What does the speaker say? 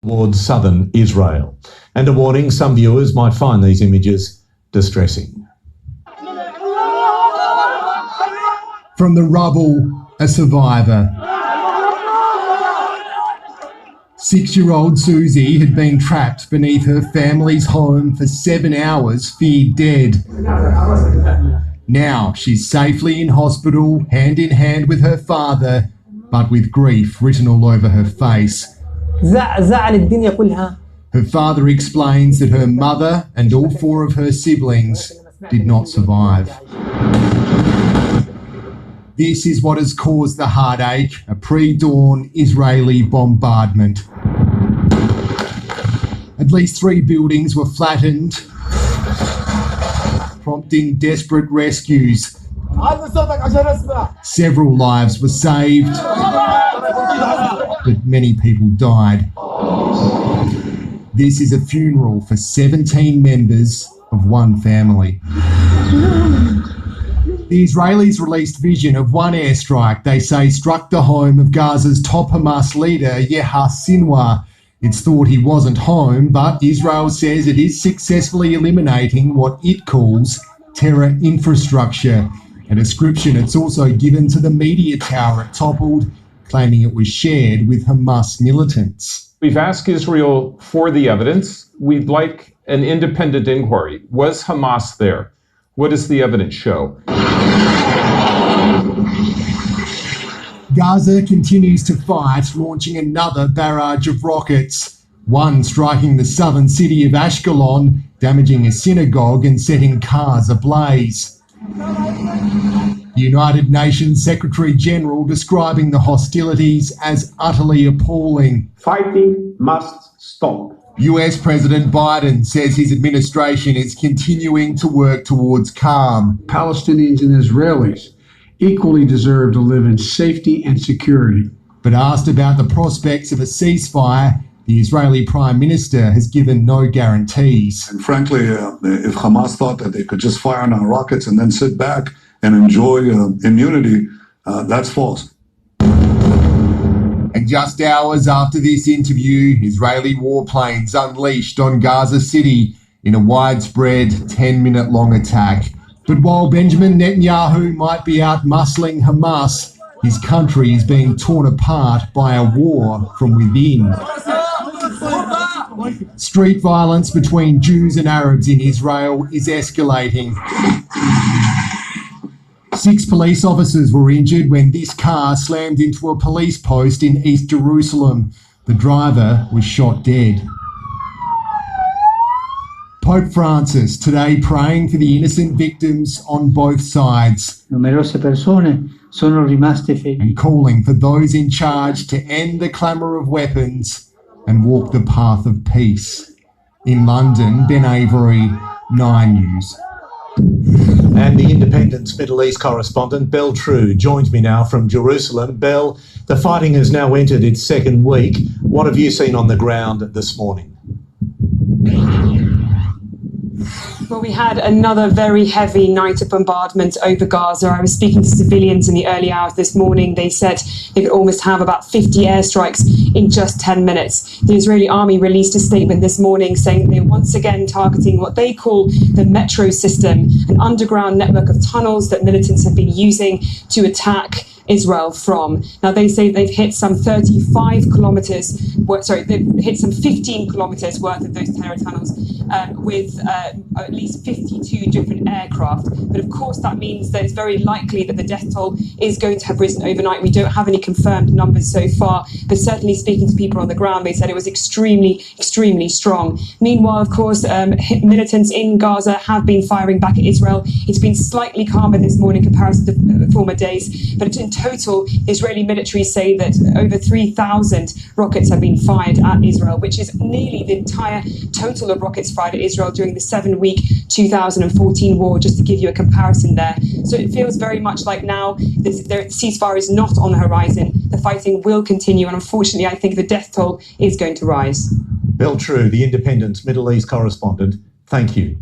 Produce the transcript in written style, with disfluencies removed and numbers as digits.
towards southern Israel. And a warning, some viewers might find these images distressing. From the rubble, a survivor. 6-year-old Susie had been trapped beneath her family's home for 7 hours, feared dead. Now she's safely in hospital, hand in hand with her father, but with grief written all over her face. Her father explains that her mother and all 4 of her siblings did not survive. This is what has caused the heartache, a pre-dawn Israeli bombardment. At least 3 buildings were flattened, prompting desperate rescues. Several lives were saved, but many people died. This is a funeral for 17 members of one family. The Israelis released vision of one airstrike they say struck the home of Gaza's top Hamas leader, Yahya Sinwar. It's thought he wasn't home, but Israel says it is successfully eliminating what it calls terror infrastructure, a description it's also given to the media tower it toppled, claiming it was shared with Hamas militants. We've asked Israel for the evidence. We'd like an independent inquiry. Was Hamas there? What does the evidence show? Gaza continues to fight, launching another barrage of rockets, one striking the southern city of Ashkelon, damaging a synagogue and setting cars ablaze. The United Nations Secretary General describing the hostilities as utterly appalling. Fighting must stop. US President Biden says his administration is continuing to work towards calm. Palestinians and Israelis equally deserve to live in safety and security. But asked about the prospects of a ceasefire, the Israeli Prime Minister has given no guarantees. And frankly, if Hamas thought that they could just fire on our rockets and then sit back and enjoy immunity, that's false. And just hours after this interview, Israeli warplanes unleashed on Gaza City in a widespread 10-minute-long attack. But while Benjamin Netanyahu might be out muscling Hamas, his country is being torn apart by a war from within. Street violence between Jews and Arabs in Israel is escalating. 6 police officers were injured when this car slammed into a police post in East Jerusalem. The driver was shot dead. Pope Francis today praying for the innocent victims on both sides. Numerose persone sono rimaste felici. And calling for those in charge to end the clamour of weapons and walk the path of peace. In London, Ben Avery, 9 News. And the Independent's Middle East correspondent, Belle True, joins me now from Jerusalem. Belle, the fighting has now entered its 2nd week. What have you seen on the ground this morning? Well, we had another very heavy night of bombardment over Gaza. I was speaking to civilians in the early hours this morning. They said they could almost have about 50 airstrikes in just 10 minutes. The Israeli army released a statement this morning saying they're once again targeting what they call the metro system, an underground network of tunnels that militants have been using to attack Israel from. Now, they say they've hit some 35 kilometers, they've hit some 15 kilometers worth of those terror tunnels with at least 52 different aircraft. But of course, that means that it's very likely that the death toll is going to have risen overnight. We don't have any confirmed numbers so far, but certainly speaking to people on the ground, they said it was extremely, extremely strong. Meanwhile, of course, militants in Gaza have been firing back at Israel. It's been slightly calmer this morning in comparison to former days, but in total, Israeli military say that over 3,000 rockets have been fired at Israel, which is nearly the entire total of rockets fired at Israel during the 7-week 2014 war, just to give you a comparison there. So it feels very much like now the ceasefire is not on the horizon. The fighting will continue, and unfortunately, I think the death toll is going to rise. Belle True, the Independent's Middle East correspondent, thank you.